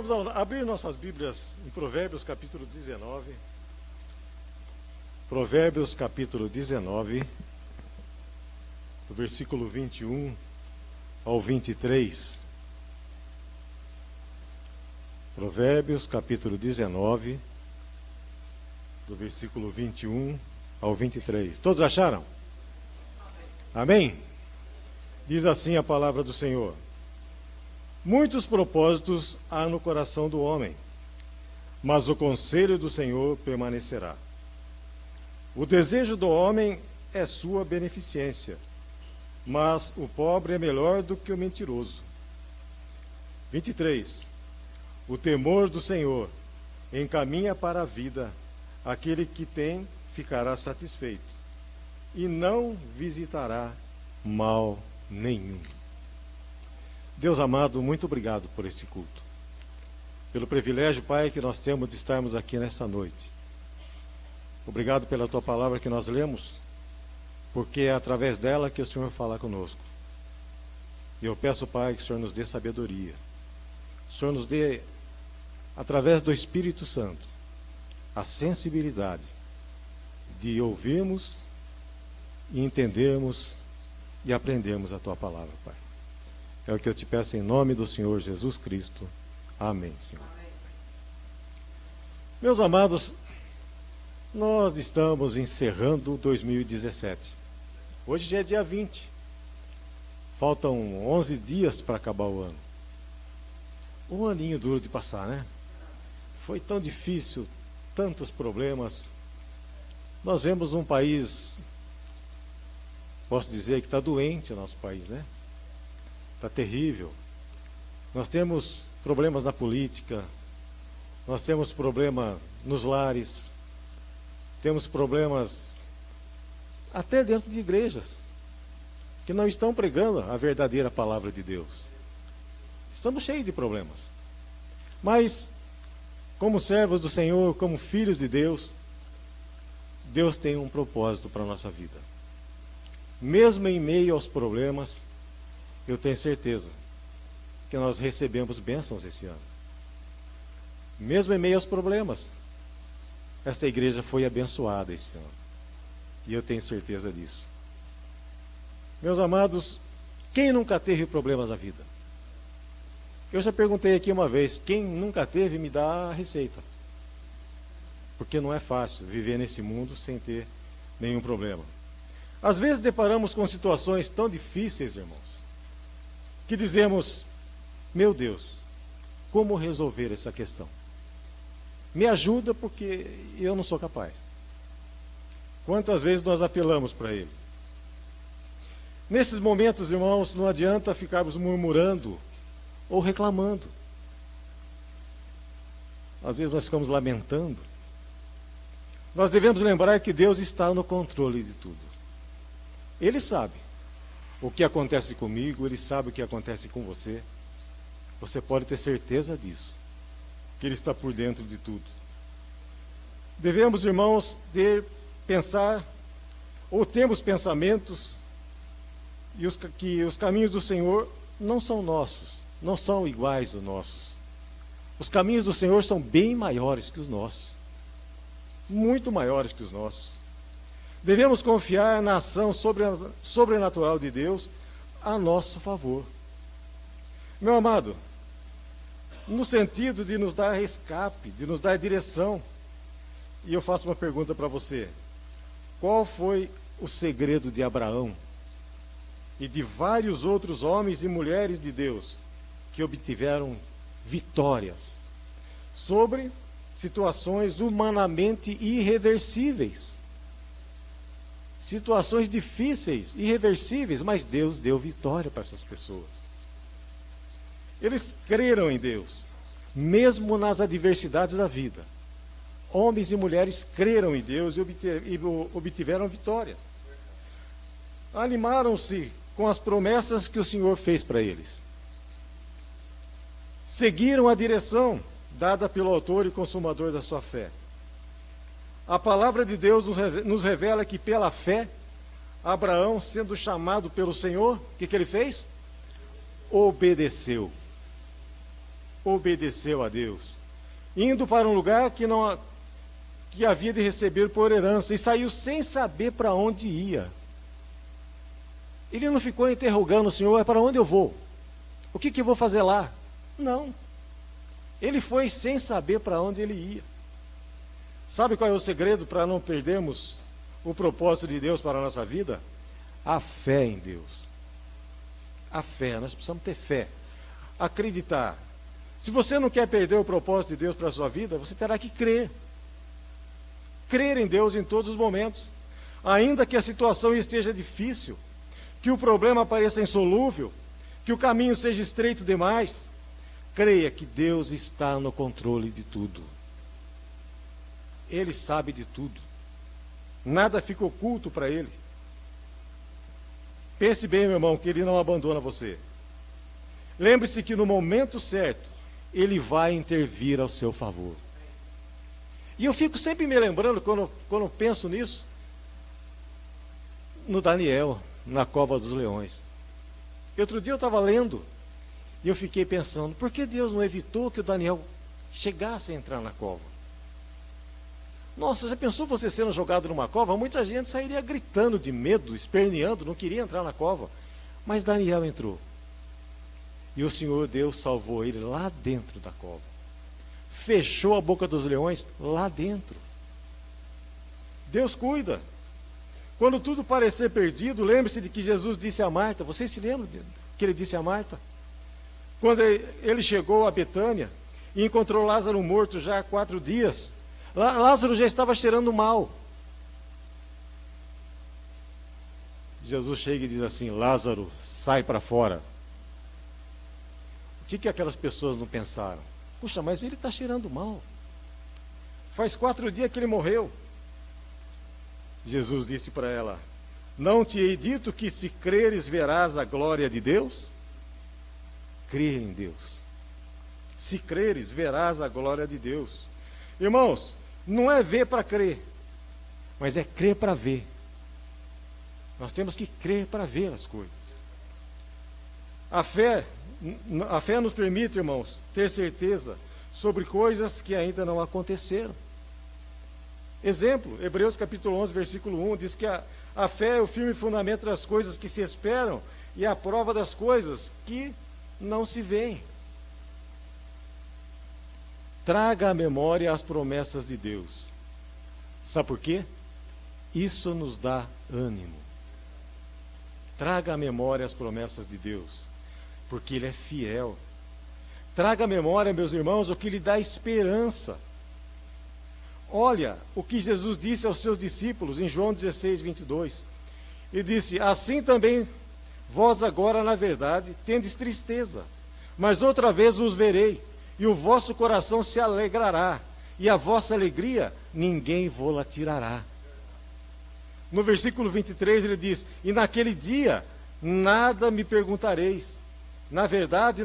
Vamos abrir nossas Bíblias em Provérbios capítulo 19. Provérbios capítulo 19, do versículo 21 ao 23. Provérbios capítulo 19, do versículo 21 ao 23. Todos acharam? Amém? Diz assim a palavra do Senhor: muitos propósitos há no coração do homem, mas o conselho do Senhor permanecerá. O desejo do homem é sua beneficência, mas o pobre é melhor do que o mentiroso. 23. O temor do Senhor encaminha para a vida, aquele que tem ficará satisfeito, e não visitará mal nenhum. Deus amado, muito obrigado por este culto, pelo privilégio, Pai, que nós temos de estarmos aqui nesta noite. Obrigado pela Tua palavra que nós lemos, porque é através dela que o Senhor fala conosco. E eu peço, Pai, que o Senhor nos dê sabedoria. O Senhor nos dê, através do Espírito Santo, a sensibilidade de ouvirmos e entendermos e aprendermos a Tua palavra, Pai. É o que eu te peço em nome do Senhor Jesus Cristo. Amém, Senhor. Amém. Meus amados, nós estamos encerrando 2017. Hoje já é dia 20. Faltam 11 dias para acabar o ano. Um aninho duro de passar, né? Foi tão difícil, tantos problemas. Nós vemos um país, posso dizer que está doente o nosso país, né? Está terrível. Nós temos problemas na política, nós temos problema nos lares, temos problemas até dentro de igrejas que não estão pregando a verdadeira palavra de Deus. Estamos cheios de problemas. Mas, como servos do Senhor, como filhos de Deus, Deus tem um propósito para a nossa vida. Mesmo em meio aos problemas, eu tenho certeza que nós recebemos bênçãos esse ano. Mesmo em meio aos problemas, esta igreja foi abençoada esse ano. E eu tenho certeza disso. Meus amados, quem nunca teve problemas na vida? Eu já perguntei aqui uma vez, quem nunca teve, me dá a receita. Porque não é fácil viver nesse mundo sem ter nenhum problema. Às vezes deparamos com situações tão difíceis, irmãos, que dizemos: meu Deus, como resolver essa questão? Me ajuda, porque eu não sou capaz. Quantas vezes nós apelamos para Ele? Nesses momentos, irmãos, não adianta ficarmos murmurando ou reclamando. Às vezes nós ficamos lamentando. Nós devemos lembrar que Deus está no controle de tudo. Ele sabe o que acontece comigo, Ele sabe o que acontece com você. Você pode ter certeza disso, que Ele está por dentro de tudo. Devemos, irmãos, pensar, ou temos pensamentos, que os caminhos do Senhor não são nossos, não são iguais aos nossos. Os caminhos do Senhor são bem maiores que os nossos, muito maiores que os nossos. Devemos confiar na ação sobrenatural de Deus a nosso favor. Meu amado, no sentido de nos dar escape, de nos dar direção. E eu faço uma pergunta para você: qual foi o segredo de Abraão e de vários outros homens e mulheres de Deus que obtiveram vitórias sobre situações humanamente irreversíveis? Situações difíceis, irreversíveis, mas Deus deu vitória para essas pessoas. Eles creram em Deus, mesmo nas adversidades da vida. Homens e mulheres creram em Deus e obtiveram vitória. Animaram-se com as promessas que o Senhor fez para eles. Seguiram a direção dada pelo autor e consumador da sua fé. A palavra de Deus nos revela que pela fé, Abraão, sendo chamado pelo Senhor, o que ele fez? Obedeceu. obedeceu a Deus, indo para um lugar que havia de receber por herança, e saiu sem saber para onde ia. Ele não ficou interrogando o Senhor: para onde eu vou? O que eu vou fazer lá? Não. Ele foi sem saber para onde ele ia. Sabe qual é o segredo para não perdermos o propósito de Deus para a nossa vida? A fé em Deus. A fé, nós precisamos ter fé. Acreditar. Se você não quer perder o propósito de Deus para a sua vida, você terá que crer. Crer em Deus em todos os momentos. Ainda que a situação esteja difícil, que o problema pareça insolúvel, que o caminho seja estreito demais, creia que Deus está no controle de tudo. Ele sabe de tudo. Nada fica oculto para Ele. Pense bem, meu irmão, que Ele não abandona você. Lembre-se que no momento certo, Ele vai intervir ao seu favor. E eu fico sempre me lembrando, quando penso nisso, no Daniel, na cova dos leões. Outro dia eu estava lendo, e eu fiquei pensando: por que Deus não evitou que o Daniel chegasse a entrar na cova? Nossa, já pensou você sendo jogado numa cova? Muita gente sairia gritando de medo, esperneando, não queria entrar na cova. Mas Daniel entrou. E o Senhor Deus salvou ele lá dentro da cova. Fechou a boca dos leões lá dentro. Deus cuida. Quando tudo parecer perdido, lembre-se de que Jesus disse a Marta. Vocês se lembram que ele disse a Marta? Quando ele chegou a Betânia e encontrou Lázaro morto já há 4 dias, Lázaro já estava cheirando mal. Jesus chega e diz assim: Lázaro, sai para fora. O que aquelas pessoas não pensaram? Puxa, mas ele está cheirando mal. Faz 4 dias que ele morreu. Jesus disse para ela: não te hei dito que se creres verás a glória de Deus? Crer em Deus. Se creres, verás a glória de Deus. Irmãos, não é ver para crer, mas é crer para ver. Nós temos que crer para ver as coisas. A fé nos permite, irmãos, ter certeza sobre coisas que ainda não aconteceram. Exemplo, Hebreus capítulo 11, versículo 1, diz que a fé é o firme fundamento das coisas que se esperam e a prova das coisas que não se veem. Traga à memória as promessas de Deus. Sabe por quê? Isso nos dá ânimo. Traga à memória as promessas de Deus, porque Ele é fiel. Traga à memória, meus irmãos, o que lhe dá esperança. Olha o que Jesus disse aos seus discípulos em João 16, 22. Ele disse: assim também vós agora, na verdade, tendes tristeza, mas outra vez os verei, e o vosso coração se alegrará, e a vossa alegria ninguém vô-la tirará. No versículo 23 ele diz: e naquele dia nada me perguntareis. Na verdade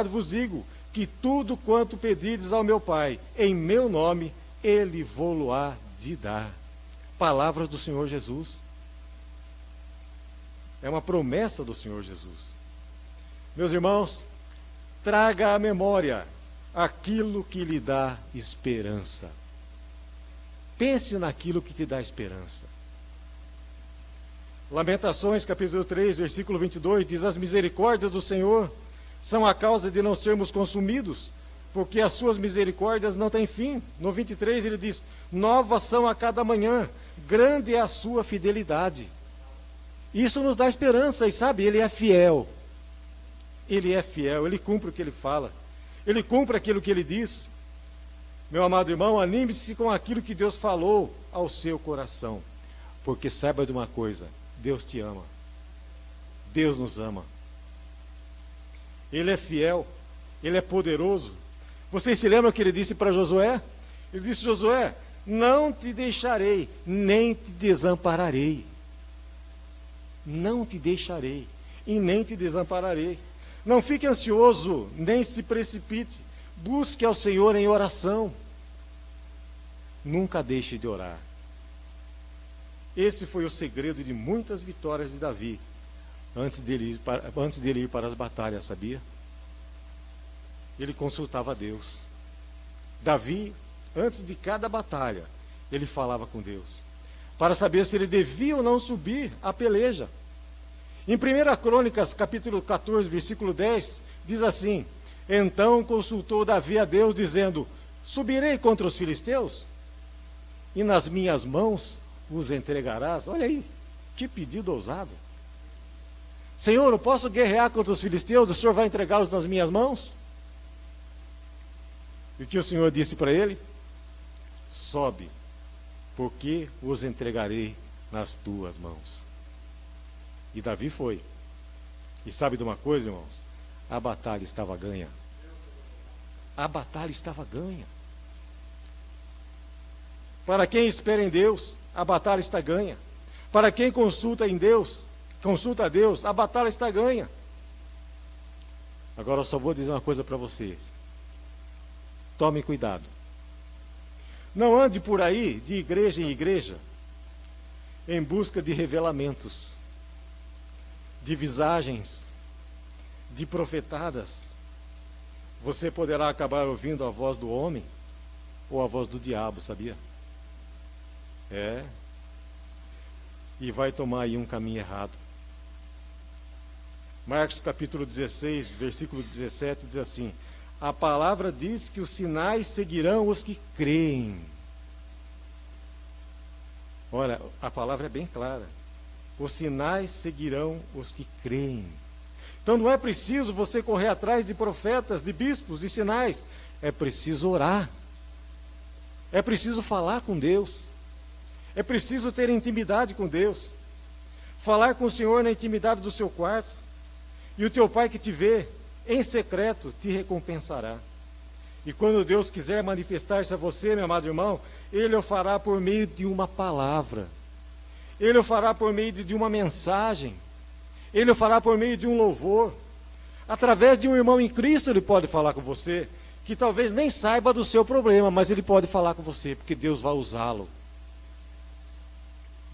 vos digo, que tudo quanto pedirdes ao meu Pai, em meu nome, Ele vô-lo-á de dar. Palavras do Senhor Jesus. É uma promessa do Senhor Jesus. Meus irmãos, traga à memória aquilo que lhe dá esperança. Pense naquilo que te dá esperança. Lamentações, capítulo 3, versículo 22, diz: as misericórdias do Senhor são a causa de não sermos consumidos, porque as suas misericórdias não têm fim. No 23 ele diz: novas são a cada manhã, grande é a sua fidelidade. Isso nos dá esperança, e sabe, Ele é fiel. Ele é fiel, Ele cumpre o que Ele fala. Ele cumpre aquilo que Ele diz. Meu amado irmão, anime-se com aquilo que Deus falou ao seu coração. Porque saiba de uma coisa: Deus te ama. Deus nos ama. Ele é fiel. Ele é poderoso. Vocês se lembram que Ele disse para Josué? Ele disse: Josué, não te deixarei, nem te desampararei. Não te deixarei e nem te desampararei. Não fique ansioso, nem se precipite. Busque ao Senhor em oração. Nunca deixe de orar. Esse foi o segredo de muitas vitórias de Davi, antes dele ir para as batalhas, sabia? ele consultava Deus. Davi, antes de cada batalha, ele falava com Deus, para saber se ele devia ou não subir à peleja. Em 1 Crônicas, capítulo 14, versículo 10, diz assim: então consultou Davi a Deus, dizendo: subirei contra os filisteus? E nas minhas mãos os entregarás? Olha aí, que pedido ousado. Senhor, eu posso guerrear contra os filisteus? O Senhor vai entregá-los nas minhas mãos? E o que o Senhor disse para ele? Sobe, porque os entregarei nas tuas mãos. E Davi foi. E sabe de uma coisa, irmãos? A batalha estava ganha. A batalha estava ganha. Para quem espera em Deus, a batalha está ganha. Para quem consulta a Deus, a batalha está ganha. Agora eu só vou dizer uma coisa para vocês. Tome cuidado. Não ande por aí, de igreja em igreja, em busca de revelamentos, de visagens, de profetadas. Você poderá acabar ouvindo a voz do homem ou a voz do diabo, sabia? E vai tomar aí um caminho errado. Marcos capítulo 16, versículo 17, diz assim: a palavra diz que os sinais seguirão os que creem. Olha, a palavra é bem clara. Os sinais seguirão os que creem. Então não é preciso você correr atrás de profetas, de bispos, de sinais. É preciso orar. É preciso falar com Deus. É preciso ter intimidade com Deus. Falar com o Senhor na intimidade do seu quarto. E o teu Pai que te vê em secreto te recompensará. E quando Deus quiser manifestar-se a você, meu amado irmão, Ele o fará por meio de uma palavra. Ele o fará por meio de uma mensagem. Ele o fará por meio de um louvor. Através de um irmão em Cristo Ele pode falar com você, que talvez nem saiba do seu problema, mas Ele pode falar com você, porque Deus vai usá-lo.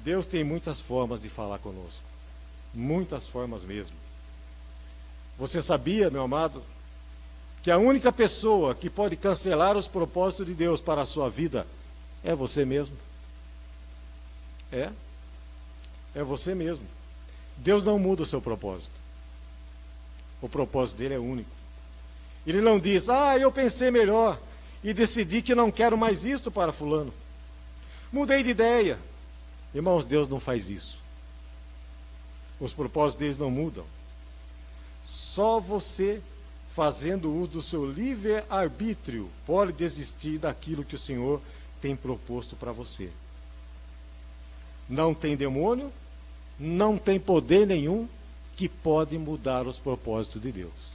Deus tem muitas formas de falar conosco. Muitas formas mesmo. Você sabia, meu amado, que a única pessoa que pode cancelar os propósitos de Deus para a sua vida é você mesmo? É você mesmo. Deus não muda o seu propósito. O propósito dele é único. Ele não diz: eu pensei melhor e decidi que não quero mais isto para fulano. Mudei de ideia. Irmãos, Deus não faz isso. Os propósitos deles não mudam. Só você, fazendo uso do seu livre-arbítrio, pode desistir daquilo que o Senhor tem proposto para você. Não tem demônio, não tem poder nenhum que pode mudar os propósitos de Deus.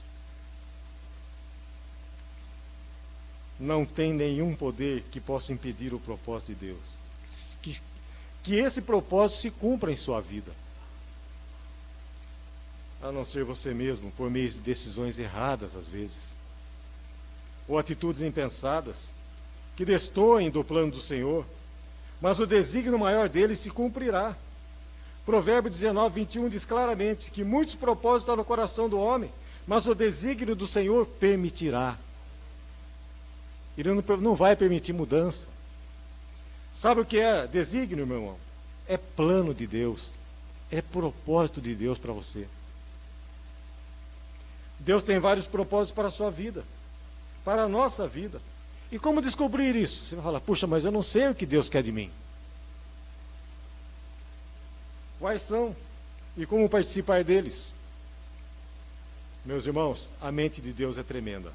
Não tem nenhum poder que possa impedir o propósito de Deus. Que esse propósito se cumpra em sua vida. A não ser você mesmo, por meio de decisões erradas às vezes, ou atitudes impensadas, que destoem do plano do Senhor, mas o desígnio maior dele se cumprirá. Provérbio 19, 21 diz claramente que muitos propósitos estão no coração do homem, mas o desígnio do Senhor permitirá. Ele não vai permitir mudança. Sabe o que é desígnio, meu irmão? É plano de Deus, é propósito de Deus para você. Deus tem vários propósitos para a sua vida, para a nossa vida. E como descobrir isso? Você vai falar: puxa, mas eu não sei o que Deus quer de mim. Quais são? E como participar deles? Meus irmãos, a mente de Deus é tremenda.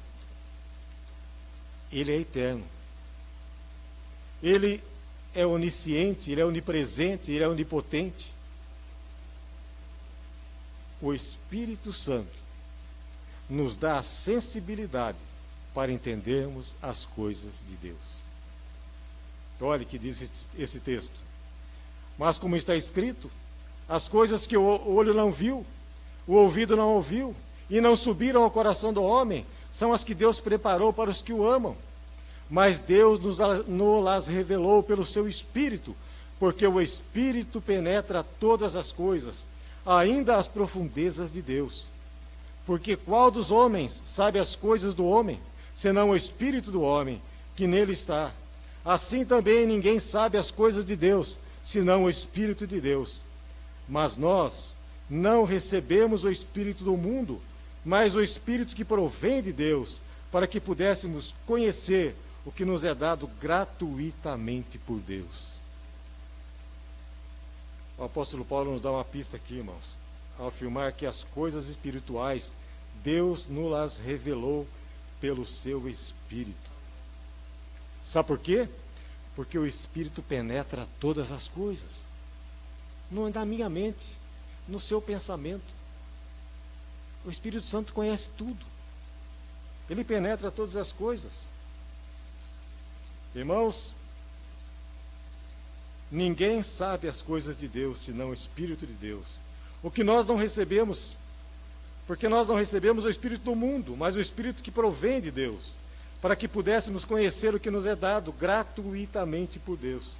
Ele é eterno. Ele é onisciente, Ele é onipresente, Ele é onipotente. O Espírito Santo nos dá a sensibilidade para entendermos as coisas de Deus. Olha que diz esse texto: mas como está escrito, as coisas que o olho não viu, o ouvido não ouviu, e não subiram ao coração do homem, são as que Deus preparou para os que o amam. Mas Deus nos revelou pelo seu Espírito, porque o Espírito penetra todas as coisas, ainda as profundezas de Deus. Porque qual dos homens sabe as coisas do homem, senão o espírito do homem que nele está? Assim também ninguém sabe as coisas de Deus, senão o Espírito de Deus. Mas nós não recebemos o Espírito do mundo, mas o Espírito que provém de Deus, para que pudéssemos conhecer o que nos é dado gratuitamente por Deus. O apóstolo Paulo nos dá uma pista aqui, irmãos, ao afirmar que as coisas espirituais Deus nos las revelou pelo seu Espírito. Sabe por quê? Porque o Espírito penetra todas as coisas. Não é na minha mente, no seu pensamento. O Espírito Santo conhece tudo. Ele penetra todas as coisas. Irmãos, ninguém sabe as coisas de Deus, senão o Espírito de Deus. O que nós não recebemos, porque nós não recebemos o Espírito do mundo, mas o Espírito que provém de Deus, para que pudéssemos conhecer o que nos é dado gratuitamente por Deus.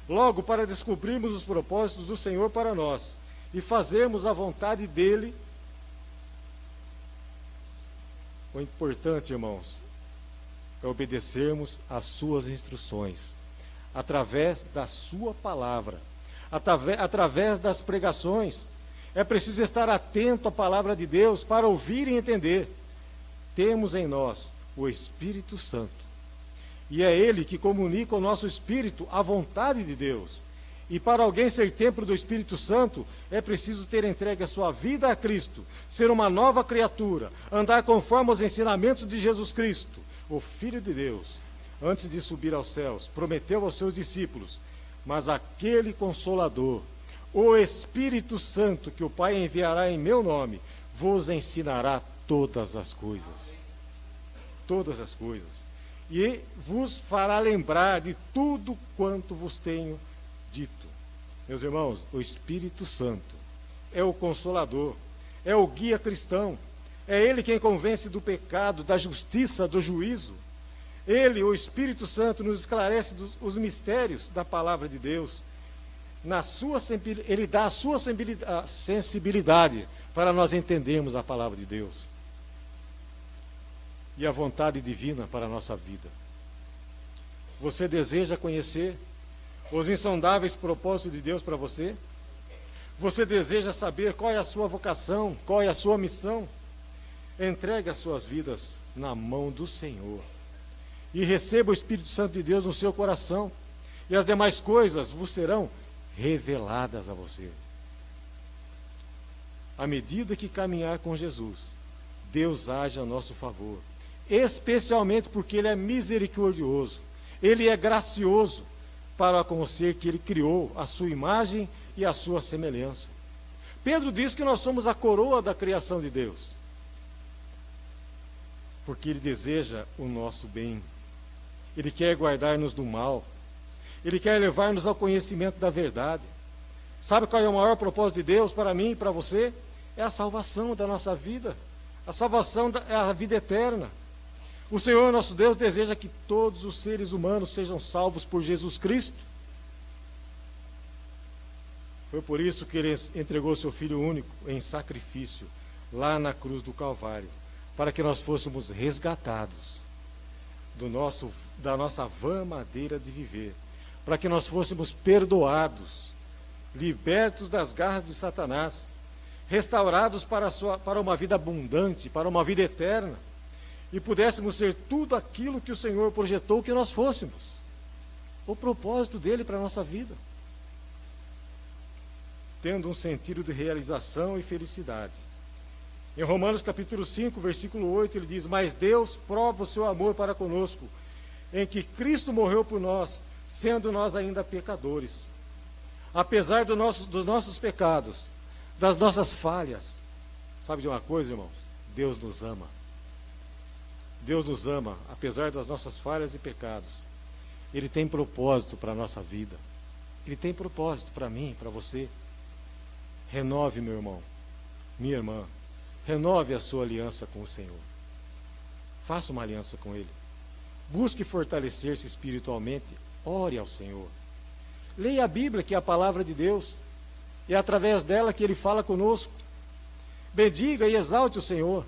Logo, para descobrirmos os propósitos do Senhor para nós e fazermos a vontade dEle, o importante, irmãos, é obedecermos às suas instruções, através da sua palavra, através das pregações. É preciso estar atento à palavra de Deus para ouvir e entender. Temos em nós o Espírito Santo, e é Ele que comunica ao nosso espírito a vontade de Deus. E para alguém ser templo do Espírito Santo, é preciso ter entregue a sua vida a Cristo, ser uma nova criatura, andar conforme os ensinamentos de Jesus Cristo, o Filho de Deus. Antes de subir aos céus, prometeu aos seus discípulos: mas aquele Consolador, o Espírito Santo, que o Pai enviará em meu nome, vos ensinará todas as coisas. Todas as coisas. E vos fará lembrar de tudo quanto vos tenho dito. Meus irmãos, o Espírito Santo é o Consolador, é o guia cristão, é Ele quem convence do pecado, da justiça, do juízo. Ele, o Espírito Santo, nos esclarece os mistérios da palavra de Deus. Ele dá a sua sensibilidade para nós entendermos a palavra de Deus e a vontade divina para a nossa vida. Você deseja conhecer os insondáveis propósitos de Deus para você? Você deseja saber qual é a sua vocação, qual é a sua missão? Entregue as suas vidas na mão do Senhor e receba o Espírito Santo de Deus no seu coração, e as demais coisas vos serão reveladas a você. À medida que caminhar com Jesus, Deus age a nosso favor, especialmente porque Ele é misericordioso, Ele é gracioso para com o ser que Ele criou, a sua imagem e a sua semelhança. Pedro diz que nós somos a coroa da criação de Deus, porque Ele deseja o nosso bem, Ele quer guardar-nos do mal, Ele quer levar-nos ao conhecimento da verdade. Sabe qual é o maior propósito de Deus para mim e para você? É a salvação da nossa vida, a salvação é a vida eterna. O Senhor nosso Deus deseja que todos os seres humanos sejam salvos por Jesus Cristo. Foi por isso que Ele entregou seu Filho único em sacrifício, lá na cruz do Calvário, para que nós fôssemos resgatados da nossa vã maneira de viver, para que nós fôssemos perdoados, libertos das garras de Satanás, restaurados para uma vida abundante, para uma vida eterna, e pudéssemos ser tudo aquilo que o Senhor projetou que nós fôssemos, o propósito dEle para a nossa vida, tendo um sentido de realização e felicidade. Em Romanos capítulo 5, versículo 8, ele diz: mas Deus prova o seu amor para conosco, em que Cristo morreu por nós, sendo nós ainda pecadores. Apesar dos nossos pecados, das nossas falhas, sabe de uma coisa, irmãos? Deus nos ama. Deus nos ama, apesar das nossas falhas e pecados. Ele tem propósito para a nossa vida. Ele tem propósito para mim, para você. Renove, meu irmão, minha irmã. Renove a sua aliança com o Senhor. Faça uma aliança com Ele. Busque fortalecer-se espiritualmente. Ore ao Senhor. Leia a Bíblia, que é a palavra de Deus. É através dela que Ele fala conosco. Bendiga e exalte o Senhor.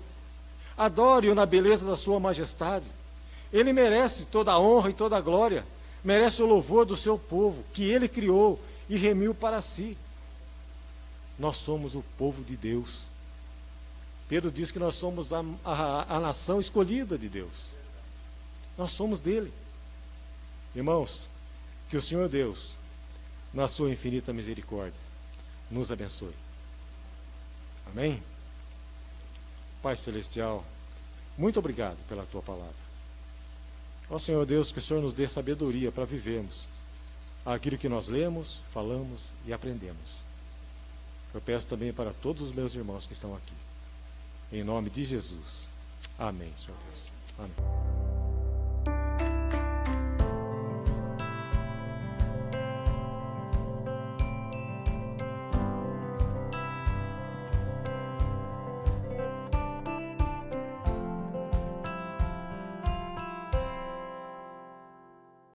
Adore-o na beleza da sua majestade. Ele merece toda a honra e toda a glória. Merece o louvor do seu povo, que ele criou e remiu para si. Nós somos o povo de Deus. Pedro diz que nós somos a nação escolhida de Deus. Nós somos dele. Irmãos, que o Senhor Deus, na sua infinita misericórdia, nos abençoe. Amém? Pai Celestial, muito obrigado pela tua palavra. Ó Senhor Deus, que o Senhor nos dê sabedoria para vivermos aquilo que nós lemos, falamos e aprendemos. Eu peço também para todos os meus irmãos que estão aqui. Em nome de Jesus. Amém, Senhor Deus. Amém.